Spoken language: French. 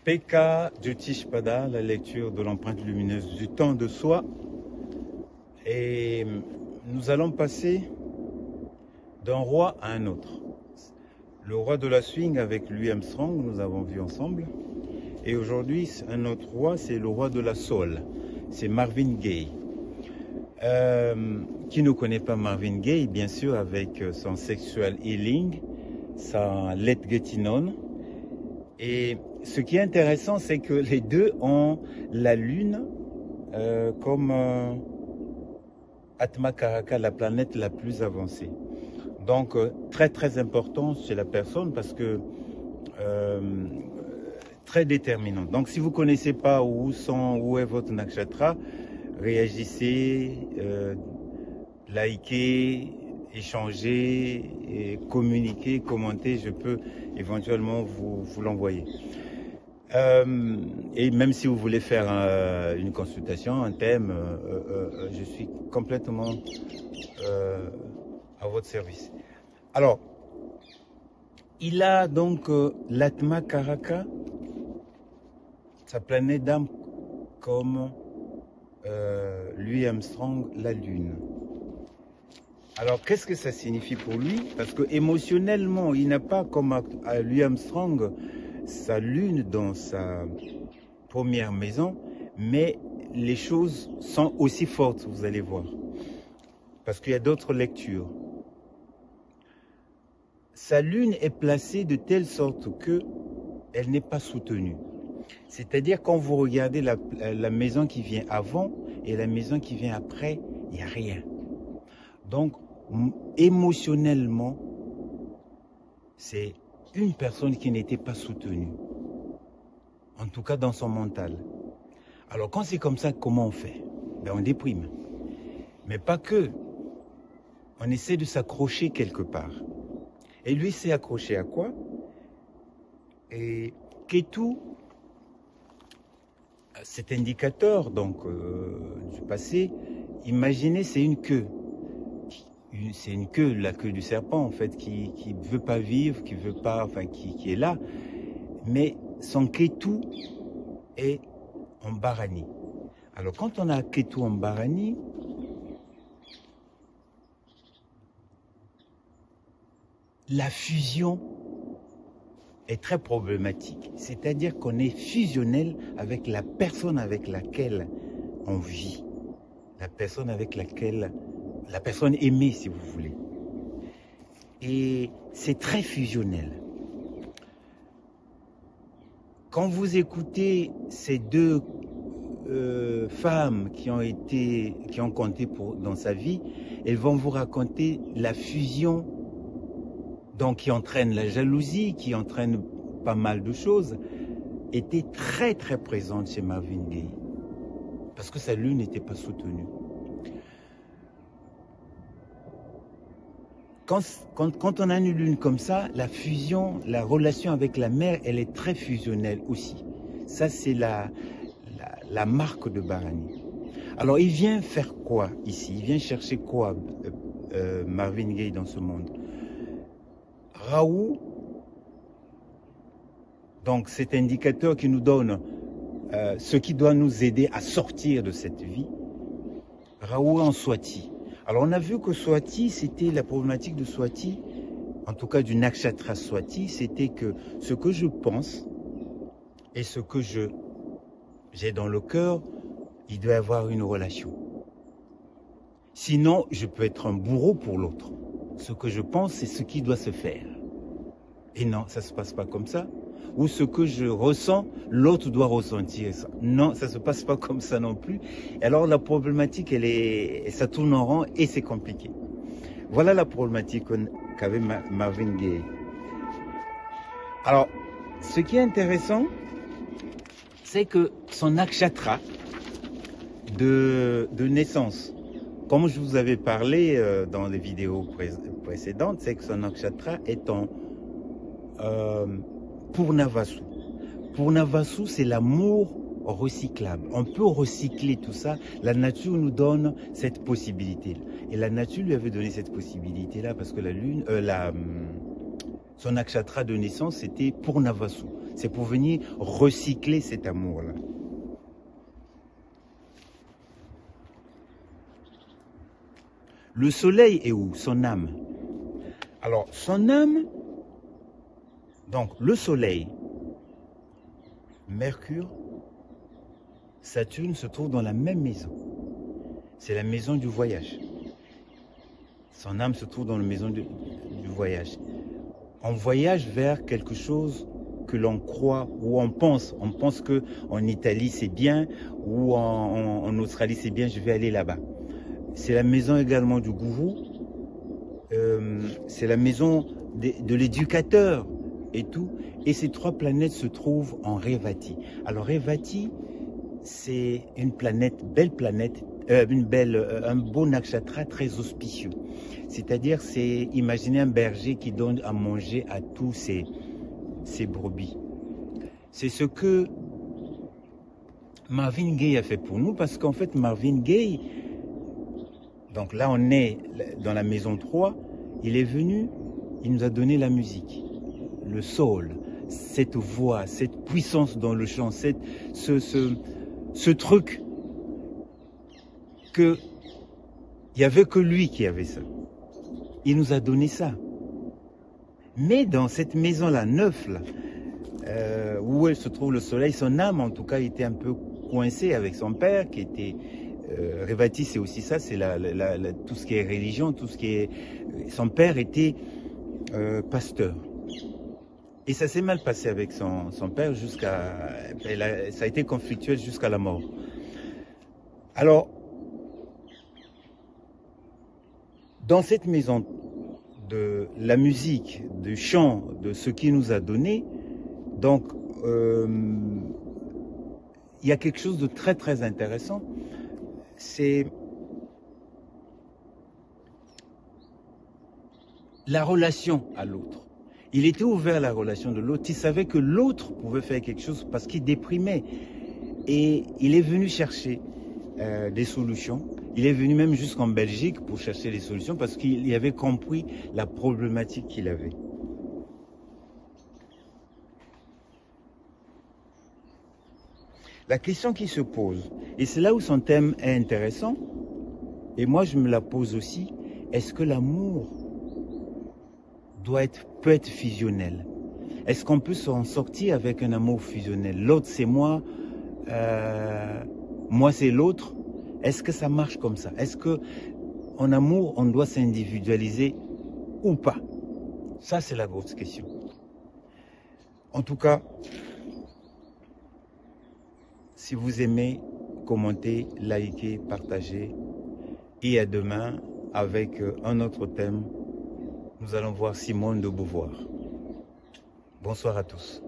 Pekka Jyotishpada, la lecture de l'empreinte lumineuse du temps de soi. Et nous allons passer d'un roi à un autre. Le roi de la swing avec Louis Armstrong, nous avons vu ensemble. Et aujourd'hui, un autre roi, c'est le roi de la soul. C'est Marvin Gaye. Qui ne connaît pas Marvin Gaye, bien sûr, avec son Sexual Healing, sa Let Getting On. Et ce qui est intéressant, c'est que les deux ont la Lune comme Atma Karaka, la planète la plus avancée. Donc, très très important chez la personne parce que très déterminant. Donc, si vous ne connaissez pas où est votre nakshatra, réagissez, likez, échangez, et communiquez, commentez, je peux éventuellement vous l'envoyer. Et même si vous voulez faire une consultation, un thème, je suis complètement à votre service. Alors, il a donc l'Atma Karaka, sa planète d'âme, comme Louis Armstrong, la Lune. Alors, qu'est-ce que ça signifie pour lui? Parce que émotionnellement, il n'a pas, comme à Louis Armstrong, sa Lune dans sa première maison, mais les choses sont aussi fortes, vous allez voir. Parce qu'il y a d'autres lectures. Sa Lune est placée de telle sorte qu'elle n'est pas soutenue. C'est-à-dire quand vous regardez la maison qui vient avant et la maison qui vient après, il n'y a rien. Donc, émotionnellement, c'est une personne qui n'était pas soutenue. En tout cas, dans son mental. Alors, quand c'est comme ça, comment on fait? Ben, on déprime. Mais pas que. On essaie de s'accrocher quelque part. Et lui s'est accroché à quoi? Et Ketu, cet indicateur donc du passé, imaginez, c'est une queue. C'est une queue, la queue du serpent en fait, qui ne veut pas vivre, qui veut pas, enfin qui est là. Mais son Ketu est en Bharani. Alors quand on a Ketu en Bharani, la fusion est très problématique. C'est-à-dire qu'on est fusionnel avec la personne avec laquelle on vit. La personne avec laquelle... La personne aimée, si vous voulez. Et c'est très fusionnel. Quand vous écoutez ces deux femmes qui ont compté dans sa vie, elles vont vous raconter la fusion donc qui entraîne la jalousie, qui entraîne pas mal de choses, était très très présente chez Marvin Gaye. Parce que sa lune n'était pas soutenue. Quand on a une lune comme ça, la fusion, la relation avec la mère, elle est très fusionnelle aussi. Ça, c'est la marque de Bharani. Alors, il vient faire quoi ici? Il vient chercher quoi, Marvin Gaye, dans ce monde? Rahu, donc cet indicateur qui nous donne ce qui doit nous aider à sortir de cette vie. Rahu en Swati. Alors on a vu que Swati, c'était la problématique de Swati, en tout cas du nakshatra Swati, c'était que ce que je pense et ce que j'ai dans le cœur, il doit y avoir une relation. Sinon, je peux être un bourreau pour l'autre. Ce que je pense, c'est ce qui doit se faire. Et non, ça ne se passe pas comme ça. Ou ce que je ressens, l'autre doit ressentir ça. Non, ça ne se passe pas comme ça non plus. Et alors la problématique, ça tourne en rond et c'est compliqué. Voilà la problématique qu'avait Marvin Gaye. Alors, ce qui est intéressant, c'est que son nakshatra de naissance, comme je vous avais parlé dans les vidéos précédentes, c'est que son nakshatra est en Purnavasu. Purnavasu, c'est l'amour recyclable. On peut recycler tout ça. La nature nous donne cette possibilité. Et la nature lui avait donné cette possibilité-là parce que la lune, son nakshatra de naissance, c'était Purnavasu. C'est pour venir recycler cet amour-là. Le soleil est où? Son âme. Alors, son âme, donc le soleil, Mercure, Saturne se trouvent dans la même maison. C'est la maison du voyage. Son âme se trouve dans la maison du voyage. On voyage vers quelque chose que l'on croit ou on pense. On pense qu'en Italie c'est bien ou en Australie c'est bien, je vais aller là-bas. C'est la maison également du gourou. C'est la maison de l'éducateur et tout. Et ces trois planètes se trouvent en Revati. Alors Revati, c'est une planète, belle planète, un beau nakshatra très auspicieux. C'est-à-dire, c'est imaginer un berger qui donne à manger à tous ses brebis. C'est ce que Marvin Gaye a fait pour nous, parce qu'en fait, Marvin Gaye, donc là on est dans la maison 3, il est venu, il nous a donné la musique, le soul, cette voix, cette puissance dans le chant, ce truc que il n'y avait que lui qui avait ça. Il nous a donné ça. Mais dans cette maison-là, neuve, là, où elle se trouve le soleil, son âme en tout cas était un peu coincée avec son père qui était... Revati, c'est aussi ça, c'est tout ce qui est religion, tout ce qui est... Son père était pasteur. Et ça s'est mal passé avec son père jusqu'à... Ça a été conflictuel jusqu'à la mort. Alors, dans cette maison de la musique, du chant, de ce qu'il nous a donné, donc il y a quelque chose de très très intéressant, c'est la relation à l'autre. Il était ouvert à la relation de l'autre, il savait que l'autre pouvait faire quelque chose parce qu'il déprimait. Et il est venu chercher des solutions. Il est venu même jusqu'en Belgique pour chercher des solutions parce qu'il avait compris la problématique qu'il avait. La question qui se pose, et c'est là où son thème est intéressant, et moi je me la pose aussi, est-ce que l'amour peut être fusionnel? Est-ce qu'on peut s'en sortir avec un amour fusionnel? L'autre c'est moi c'est l'autre. Est-ce que ça marche comme ça? Est-ce que en amour, on doit s'individualiser ou pas? Ça, c'est la grosse question. En tout cas, si vous aimez, commentez, likez, partagez. Et à demain, avec un autre thème, nous allons voir Simone de Beauvoir. Bonsoir à tous.